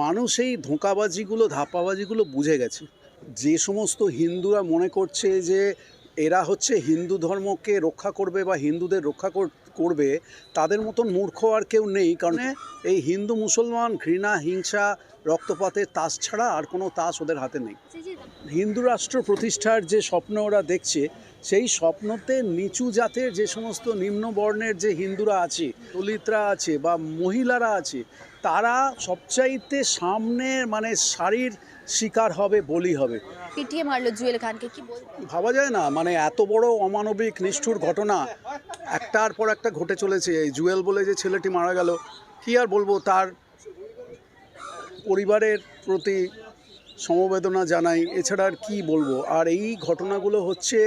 মানুষ এই ধোঁকাবাজিগুলো ধাপ্পাবাজিগুলো বুঝে গেছে। যে সমস্ত হিন্দুরা মনে করছে যে এরা হচ্ছে হিন্দু ধর্মকে রক্ষা করবে বা হিন্দুদের রক্ষা করবে, তাদের মতন মূর্খ আর কেউ নেই। কারণ এই হিন্দু মুসলমান ঘৃণা, হিংসা, রক্তপাতের তাস ছাড়া আর কোনো তাস ওদের হাতে নেই। হিন্দু রাষ্ট্র প্রতিষ্ঠার যে স্বপ্ন ওরা দেখছে, সেই স্বপ্নতে নিচু জাতের যে সমস্ত নিম্ন বর্ণের যে হিন্দুরা আছে, দলিতরা আছে বা মহিলারা আছে, তারা সবচাইতে সামনে মানে সারির শিকার হবে, বলি হবে। পিটিয়ে মারলো জুয়েল খানকে, কি ভাবা যায় না, মানে এত বড় অমানবিক নিষ্ঠুর ঘটনা একটার পর একটা ঘটে চলেছে। এই জুয়েল বলে যে ছেলেটি মারা গেল, কী আর বলবো, তার পরিবারের প্রতি সমবেদনা জানাই, এছাড়া আর কী বলবো। আর এই ঘটনাগুলো হচ্ছে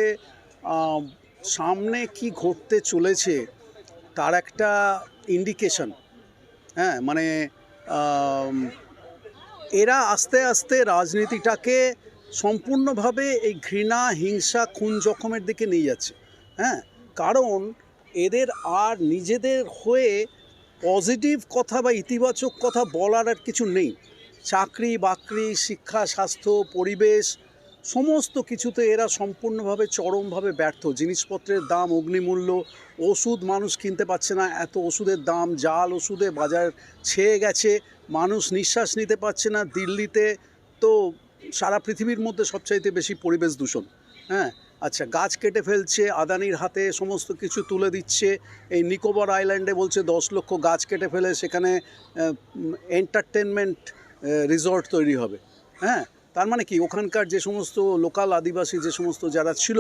সামনে কি ঘটতে চলেছে তার একটা ইন্ডিকেশন। হ্যাঁ, মানে এরা আস্তে আস্তে রাজনীতিটাকে সম্পূর্ণভাবে এই ঘৃণা, হিংসা, খুন জখমের দিকে নিয়ে যাচ্ছে। হ্যাঁ, কারণ এদের আর নিজেদের হয়ে পজিটিভ কথা বা ইতিবাচক কথা বলার আর কিছু নেই। চাকরি বাকরি, শিক্ষা, স্বাস্থ্য, পরিবেশ, সমস্ত কিছুতে এরা সম্পূর্ণভাবে চরমভাবে ব্যর্থ। জিনিসপত্রের দাম অগ্নিমূল্য, ওষুধ মানুষ কিনতে পারছে না, এত ওষুধের দাম, জাল ওষুধে বাজার ছেয়ে গেছে, মানুষ নিঃশ্বাস নিতে পারছে না। দিল্লিতে তো সারা পৃথিবীর মধ্যে সবচাইতে বেশি পরিবেশ দূষণ। হ্যাঁ, আচ্ছা, গাছ কেটে ফেলছে, আদানির হাতে সমস্ত কিছু তুলে দিচ্ছে। এই নিকোবর আইল্যান্ডে বলছে 10 লক্ষ গাছ কেটে ফেলে সেখানে এন্টারটেনমেন্ট রিসর্ট তৈরি হবে। হ্যাঁ, তার মানে কি, ওখানকার যে সমস্ত লোকাল আদিবাসী যে সমস্ত যারা ছিল,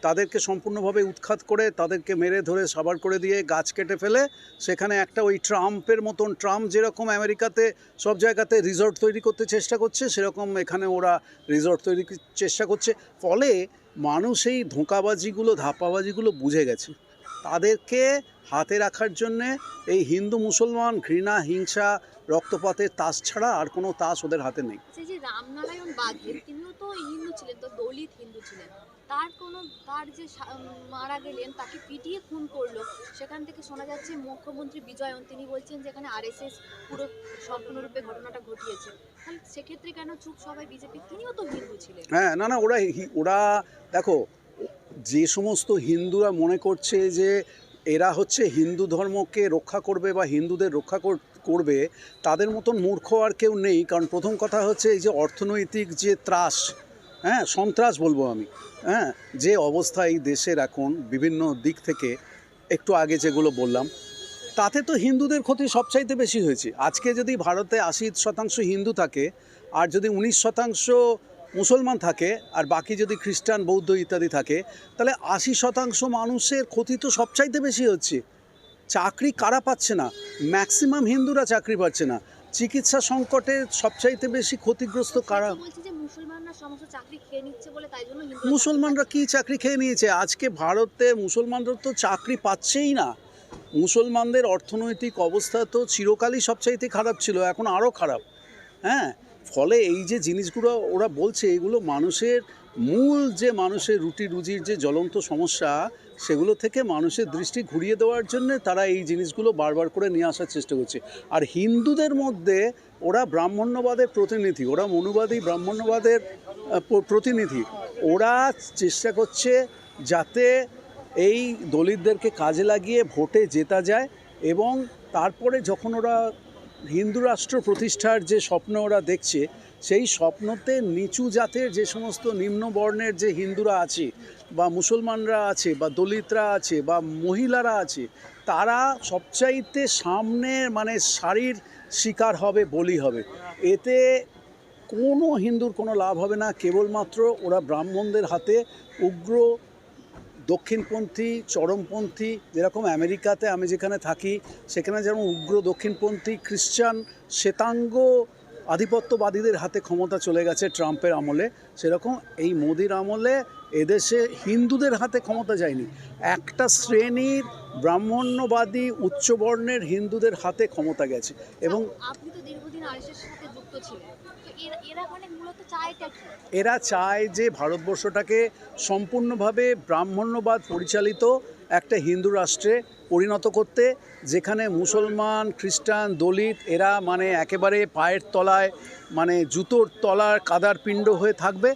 তাদেরকে সম্পূর্ণভাবে উৎখাত করে, তাদেরকে মেরে ধরে সাবার করে দিয়ে গাছ কেটে ফেলে সেখানে একটা ওই ট্রাম্পের মতন, ট্রাম্প যেরকম আমেরিকাতে সব জায়গাতে রিসর্ট তৈরি করতে চেষ্টা করছে, সেরকম এখানে ওরা রিসর্ট তৈরি চেষ্টা করছে। ফলে মানুষ এই ধোঁকাবাজিগুলো ধাপ্পাবাজিগুলো বুঝে গেছে। তাদেরকে হাতে রাখার জন্যে এই হিন্দু মুসলমান ঘৃণা, হিংসা, রক্তপাতের তাস ছাড়া আর কোনো তাস ওদের হাতে নেই। যে রামনারায়ণ বাঘেল, তিনিও তো হিন্দু ছিলেন, তো দলিত হিন্দু ছিলেন। তার যে মারা গেলেন, তাকে পিটিয়ে খুন করলো, সেখান থেকে শোনা যাচ্ছে মুখ্যমন্ত্রী বিজয়ন তিনি বলছেন যে এখানে আরএসএস পুরো সম্পূর্ণরূপে ঘটনাটা ঘটিয়েছে। তাহলে সেক্ষেত্রে কেন চুপ সবাই বিজেপি? তিনিও তো হিন্দু ছিলেন। হ্যাঁ, না না, ওরা দেখো, যে সমস্ত হিন্দুরা মনে করছে যে এরা হচ্ছে হিন্দু ধর্মকে রক্ষা করবে বা হিন্দুদের রক্ষা করবে, তাদের মতন মূর্খ আর কেউ নেই। কারণ প্রথম কথা হচ্ছে এই যে অর্থনৈতিক যে ত্রাস, হ্যাঁ, সন্ত্রাস বলবো আমি, হ্যাঁ, যে অবস্থা এই দেশের এখন বিভিন্ন দিক থেকে, একটু আগে যেগুলো বললাম, তাতে তো হিন্দুদের ক্ষতি সবচাইতে বেশি হয়েছে। আজকে যদি ভারতে 80% হিন্দু থাকে, আর যদি 19% মুসলমান থাকে, আর বাকি যদি খ্রিস্টান, বৌদ্ধ ইত্যাদি থাকে, তাহলে 80% মানুষের ক্ষতি তো সবচাইতে বেশি হচ্ছে। চাকরি কারা পাচ্ছে না? ম্যাক্সিমাম হিন্দুরা চাকরি পাচ্ছে না। চিকিৎসা সংকটে সবচাইতে বেশি ক্ষতিগ্রস্ত কারা? মুসলমানরা কি চাকরি খেয়ে নিয়েছে? আজকে ভারতে মুসলমানরা তো চাকরি পাচ্ছেই না। মুসলমানদের অর্থনৈতিক অবস্থা তো চিরকালই সবচাইতে খারাপ ছিল, এখন আরও খারাপ। হ্যাঁ, ফলে এই যে জিনিসগুলো ওরা বলছে, এগুলো মানুষের মূল যে মানুষের রুটি রুজির যে জ্বলন্ত সমস্যা, সেগুলো থেকে মানুষের দৃষ্টি ঘুরিয়ে দেওয়ার জন্য তারা এই জিনিসগুলো বারবার করে নিয়ে আসার চেষ্টা করছে। আর হিন্দুদের মধ্যে ওরা ব্রাহ্মণ্যবাদের প্রতিনিধি, ওরা মনুবাদী ব্রাহ্মণ্যবাদের প্রতিনিধি। ওরা চেষ্টা করছে যাতে এই দলিতদেরকে কাজে লাগিয়ে ভোটে জেতা যায়, এবং তারপরে যখন ওরা হিন্দু রাষ্ট্র প্রতিষ্ঠার যে স্বপ্ন ওরা দেখছে, সেই স্বপ্নতে নিচু জাতের যে সমস্ত নিম্ন বর্ণের যে হিন্দুরা আছে বা মুসলমানরা আছে বা দলিতরা আছে বা মহিলারা আছে, তারা সবচাইতে সামনে মানে সারির শিকার হবে, বলি হবে। এতে কোনো হিন্দুর কোনো লাভ হবে না। কেবলমাত্র ওরা ব্রাহ্মণদের হাতে উগ্র দক্ষিণপন্থী, চরমপন্থী, যেরকম আমেরিকাতে আমি যেখানে থাকি সেখানে যেমন উগ্র দক্ষিণপন্থী খ্রিস্টান শ্বেতাঙ্গ আধিপত্যবাদীদের হাতে ক্ষমতা চলে গেছে ট্রাম্পের আমলে, সেরকম এই মোদির আমলে এদেশে হিন্দুদের হাতে ক্ষমতা যায়নি। একটা শ্রেণীর ব্রাহ্মণ্যবাদী উচ্চবর্ণের হিন্দুদের হাতে ক্ষমতা গেছে। এবং আপনি তো দীর্ঘদিন আরএসএস এর সাথে যুক্ত ছিলেন, তো এরা মানে মূলত চায়টা কি? এরা চায় যে ভারতবর্ষটাকে সম্পূর্ণভাবে ব্রাহ্মণ্যবাদ পরিচালিত একটা হিন্দু রাষ্ট্রে পরিণত করতে, যেখানে মুসলমান, খ্রিস্টান, দলিত এরা মানে একেবারে পায়ের তলায়, মানে জুতোর তলার কাদার পিণ্ড হয়ে থাকবে,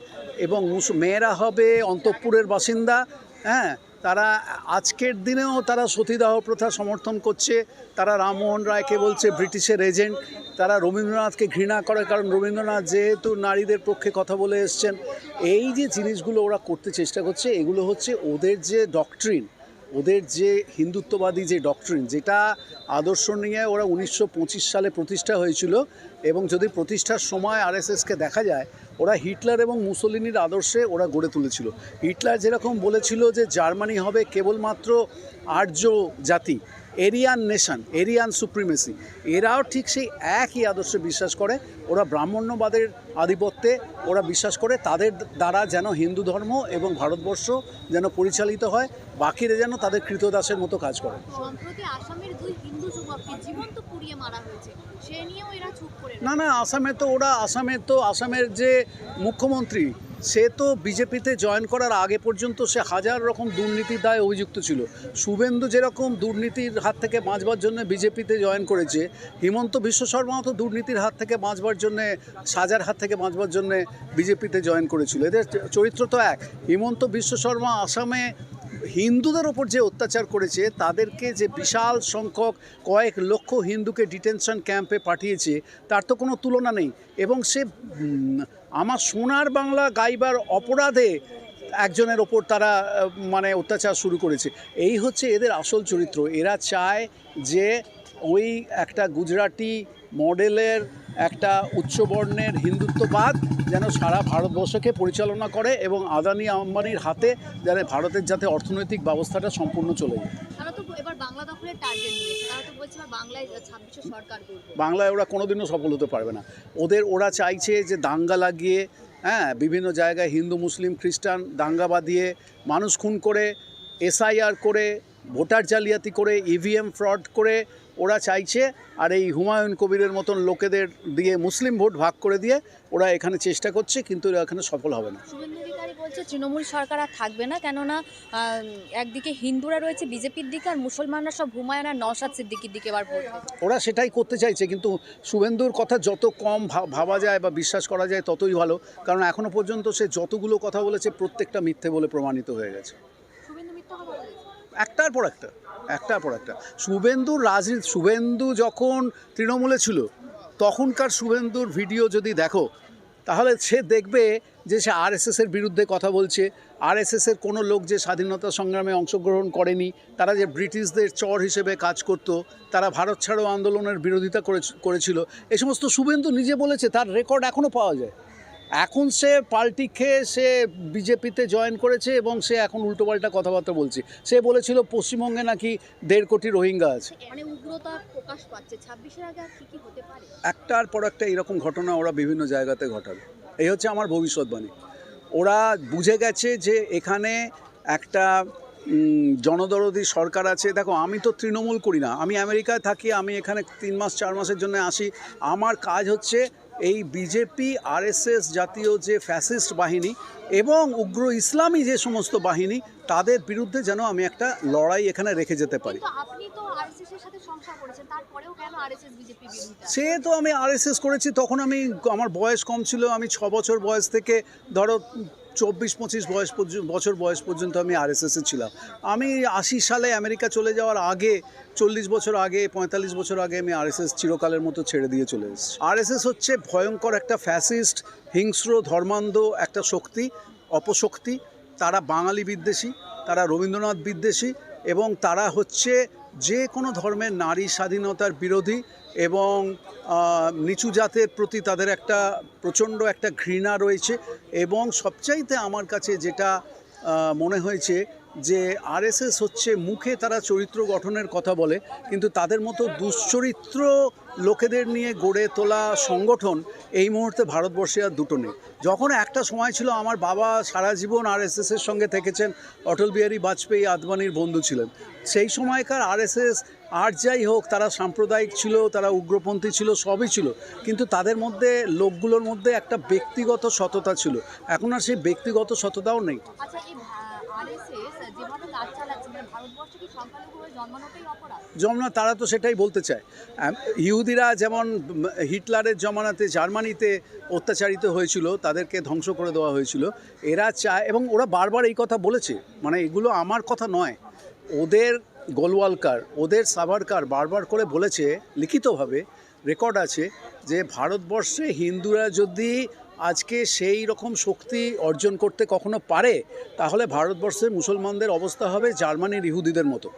এবং মেয়েরা হবে অন্তঃপুরের বাসিন্দা। হ্যাঁ, তারা আজকের দিনেও তারা সতীদাহ প্রথা সমর্থন করছে, তারা রামমোহন রায়কে বলছে ব্রিটিশের এজেন্ট, তারা রবীন্দ্রনাথকে ঘৃণা করে, কারণ রবীন্দ্রনাথ যেহেতু নারীদের পক্ষে কথা বলে এসছেন। এই যে জিনিসগুলো ওরা করতে চেষ্টা করছে, এগুলো হচ্ছে ওদের যে ডক্ট্রিন, ওদের যে হিন্দুত্ববাদী যে ডক্ট্রিন, যেটা আদর্শ নিয়ে ওরা 1925 সালে প্রতিষ্ঠা হয়েছিল। এবং যদি প্রতিষ্ঠার সময় আরএসএসকে দেখা যায়, ওরা হিটলার এবং মুসোলিনির আদর্শে ওরা গড়ে তুলেছিল। হিটলার যেরকম বলেছিল যে জার্মানি হবে কেবলমাত্র আর্য জাতি, এরিয়ান নেশন, এরিয়ান সুপ্রিমেসি, এরাও ঠিক সেই একই আদর্শে বিশ্বাস করে। ওরা ব্রাহ্মণ্যবাদের আধিপত্যে ওরা বিশ্বাস করে, তাদের দ্বারা যেন হিন্দু ধর্ম এবং ভারতবর্ষ যেন পরিচালিত হয়, বাকিরা যেন তাদের কৃতদাসের মতো কাজ করে। সম্প্রতি আসামের 2 হিন্দু যুবককে জীবন্ত পুড়িয়ে মারা হয়েছে, সে নিয়েও এরা চুপ করে না না, আসামের যে মুখ্যমন্ত্রী, সে তো বিজেপিতে জয়েন করার আগে পর্যন্ত সে হাজার রকম দুর্নীতির দায়ে অভিযুক্ত ছিল। শুভেন্দু যেরকম দুর্নীতির হাত থেকে বাঁচবার জন্য বিজেপিতে জয়েন করেছে, হিমন্ত বিশ্ব শর্মাও তো দুর্নীতির হাত থেকে বাঁচবার জন্যে, সাজার হাত থেকে বাঁচবার জন্যে বিজেপিতে জয়েন করেছিল। এদের চরিত্র তো এক। হিমন্ত বিশ্ব শর্মা আসামে হিন্দুদের ওপর যে অত্যাচার করেছে, তাদেরকে যে বিশাল সংখ্যক কয়েক লক্ষ হিন্দুকে ডিটেনশন ক্যাম্পে পাঠিয়েছে, তার তো কোনো তুলনা নেই। এবং সে আমার সোনার বাংলা গাইবার অপরাধে একজনের ওপর তারা মানে অত্যাচার শুরু করেছে। এই হচ্ছে এদের আসল চরিত্র। এরা চায় যে ওই একটা গুজরাটি মডেলের একটা উচ্চবর্ণের হিন্দুত্ববাদ যেন সারা ভারতবর্ষকে পরিচালনা করে, এবং আদানি আম্বানির হাতে যেন ভারতের যাতে অর্থনৈতিক ব্যবস্থাটা সম্পূর্ণ চলে যায়। তারা তো এবার বাংলা দখলের টার্গেট নিয়েছে, তারা তো বলছে বাংলায় 26 সরকার করবে। বাংলায় ওরা কোনোদিনও সফল হতে পারবে না। ওরা চাইছে যে দাঙ্গা লাগিয়ে, হ্যাঁ, বিভিন্ন জায়গায় হিন্দু, মুসলিম, খ্রিস্টান দাঙ্গা বাঁধিয়ে, মানুষ খুন করে, এসআইআর করে, ভোটার জালিয়াতি করে, ইভিএম ফ্রড করে ওরা চাইছে। আর এই হুমায়ুন কবিরের মতন লোকেদের দিয়ে মুসলিম ভোট ভাগ করে দিয়ে ওরা এখানে চেষ্টা করছে, কিন্তু এরা এখানে সফল হবে না। শুভেন্দু অধিকারী বলছে তৃণমূল সরকার আর থাকবে না, কেননা একদিকে হিন্দুরা রয়েছে বিজেপির দিকে, আর মুসলমানরা সব হুমায়ুন আর নওশাদ সিদ্দিকীর দিকে এবার ভোট দেবে। ওরা সেটাই করতে চাইছে, কিন্তু শুভেন্দুর কথা যত কম ভাবা যায় বা বিশ্বাস করা যায় ততই ভালো, কারণ এখনও পর্যন্ত সে যতগুলো কথা বলেছে প্রত্যেকটা মিথ্যে বলে প্রমাণিত হয়ে গেছে। শুভেন্দু মিথ্যা কথা বলেছে একটার পর একটা। শুভেন্দু যখন তৃণমূলে ছিল, তখনকার শুভেন্দুর ভিডিও যদি দেখো, তাহলে সে দেখবে যে সে আরএসএসের বিরুদ্ধে কথা বলছে। আরএসএসের কোনো লোক যে স্বাধীনতা সংগ্রামে অংশগ্রহণ করেনি, তারা যে ব্রিটিশদের চর হিসেবে কাজ করত, তারা ভারত ছাড়ো আন্দোলনের বিরোধিতা করেছিল, এই সমস্ত শুভেন্দু নিজে বলেছে। তার রেকর্ড এখনও পাওয়া যায়। এখন সে পাল্টি খেয়ে সে বিজেপিতে জয়েন করেছে, এবং সে এখন উল্টোপাল্টা কথাবার্তা বলছে। সে বলেছিল পশ্চিমবঙ্গে নাকি 1.5 কোটি রোহিঙ্গা আছে। মানে উগ্রতা প্রকাশ পাচ্ছে। 26-এর আগে আর কি হতে পারে? একটার পর একটা এরকম ঘটনা ওরা বিভিন্ন জায়গাতে ঘটাবে। এই হচ্ছে আমার ভবিষ্যৎবাণী। ওরা বুঝে গেছে যে এখানে একটা জনদরদি সরকার আছে। দেখো, আমি তো তৃণমূল করি না, আমি আমেরিকায় থাকি, আমি এখানে 3 মাস 4 মাসের জন্য আসি। আমার কাজ হচ্ছে এই বিজেপি, আরএসএস জাতীয় যে ফ্যাসিস্ট বাহিনী এবং উগ্র ইসলামী যে সমস্ত বাহিনী, তাদের বিরুদ্ধে যেন আমি একটা লড়াই এখানে রেখে যেতে পারি। কিন্তু আপনি তো আরএসএস এর সাথে সংসার করেছেন, তারপরেও কেন আরএসএস বিজেপি বিরোধিতা? সে তো আমি আরএসএস করেছি, তখন আমার বয়স কম ছিল। আমি 6 বছর বয়স থেকে ধরো 24-25 বছর বয়স পর্যন্ত আমি আরএসএসে ছিলাম। আমি 80 সালে আমেরিকা চলে যাওয়ার আগে, 40 বছর আগে, 45 বছর আগে আমি আরএসএস চিরকালের মতো ছেড়ে দিয়ে চলে এসেছি। আরএসএস হচ্ছে ভয়ঙ্কর একটা ফ্যাসিস্ট, হিংস্র, ধর্মান্ধ একটা শক্তি, অপশক্তি। তারা বাঙালি বিদ্বেষী, তারা রবীন্দ্রনাথ বিদ্বেষী, এবং তারা হচ্ছে যে কোনো ধর্মের নারী স্বাধীনতার বিরোধী, এবং নিচু জাতের প্রতি তাদের একটা প্রচণ্ড একটা ঘৃণা রয়েছে। এবং সবচাইতে আমার কাছে যেটা মনে হয়েছে যে আরএসএস হচ্ছে মুখে তারা চরিত্র গঠনের কথা বলে, কিন্তু তাদের মতো দুশ্চরিত্র লোকেদের নিয়ে গড়ে তোলা সংগঠন এই মুহূর্তে ভারতবর্ষে আর দুটো নেই। যখন একটা সময় ছিল, আমার বাবা সারা জীবন আরএসএসের সঙ্গে থেকেছেন, অটল বিহারী বাজপেয়ী আদবানির বন্ধু ছিলেন। সেই সময়কার আরএসএস আর যাই হোক, তারা সাম্প্রদায়িক ছিল, তারা উগ্রপন্থী ছিল, সবই ছিল, কিন্তু তাদের মধ্যে, লোকগুলোর মধ্যে একটা ব্যক্তিগত সততা ছিল। এখন আর সেই ব্যক্তিগত সততাও নেই। আচ্ছা, এই আরএসএস যেভাবে কাজ চালাচ্ছে, মানে ভারতবর্ষে কি সংখ্যালঘু হয়ে জন্মানোটাই অপরাধ? জমনা তারা তো সেটাই বলতে চায়। ইহুদিরা যেমন হিটলারের জমানাতে জার্মানিতে অত্যাচারিত হয়েছিল, তাদেরকে ধ্বংস করে দেওয়া হয়েছিল, এরা চায়, এবং ওরা বারবার এই কথা বলেছে, মানে এগুলো আমার কথা নয়, ওদের গোলওয়ালকার, ওদের সাভারকার বারবার করে বলেছে, লিখিতভাবে রেকর্ড আছে, যে ভারতবর্ষে হিন্দুরা যদি আজকে সেই রকম শক্তি অর্জন করতে কখনো পারে, তাহলে ভারতবর্ষে মুসলমানদের অবস্থা হবে জার্মানির ইহুদিদের মতো।